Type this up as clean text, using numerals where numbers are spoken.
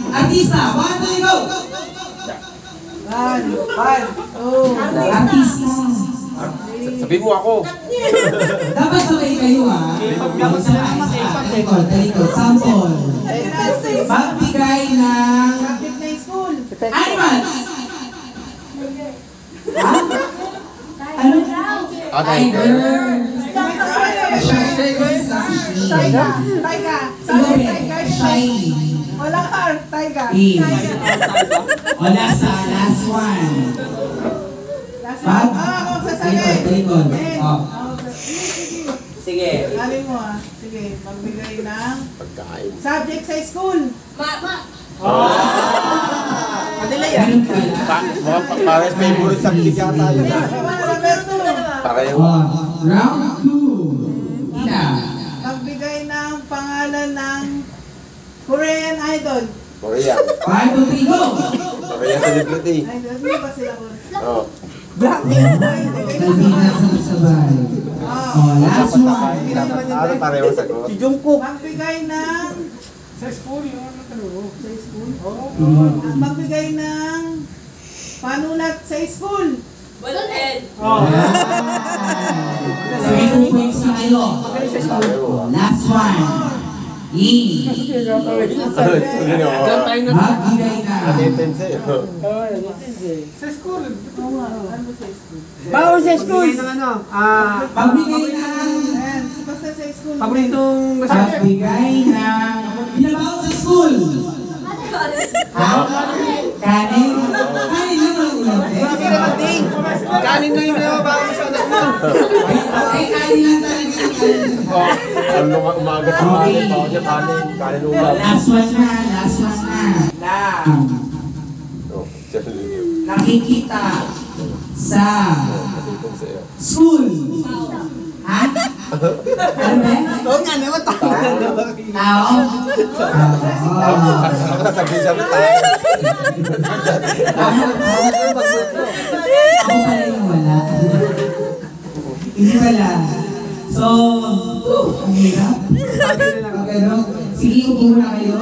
Artista, 1, 2, go! Artista. Sabihin mo ako. Dapat sabay kayo ha. Dapat sabay. Talikod. Sample. Magbigay ng animals. Ha? Ano? Tiger. Shiny. Wala ka, Taiga. O last one. Ako sasabihin. Talikod. Sige. Alin mo ah. Sige, magbigay ng Pagkain. subject sa school. Madali yan. Parang favorite subject yata yun. Pareho. Round 2. Ina. Magbigay ng pangalan ng Korean idol. Korea. 5, 2, 3, go! Korea celebrity. Idol, hindi ba sila ko? Oo. Kalbina sabay. Last one. Dapat pareho sagot. Si Jungkook. Magbigay ng Sa school, yun ang tanong. sa school. Oo. Magbigay ng panulat sa school. Bulletin. So, may 2 points na kayo. Last one. Diyan Magbigay na. Attendance eh. Sa school. Ano sa school? Bawal sa school. Magbigay na. Ayan, basta sa school. Paboritong Magbigay na. Binabaon sa school. Ha? Kanin? Kanin lang ang ulam eh. kanin na yung nababawal sa anak mo. Ay, kanin lang talaga. Ano umagat ang mga tao niya, kanin ulam. Last one na. Nakikita sa school. Ha? Ano ba? Oo nga naman, Tao? Sabihin siya na tayo. Ako pala yung wala. Hindi pala. So, ang hirap. Sige, upo na kayo.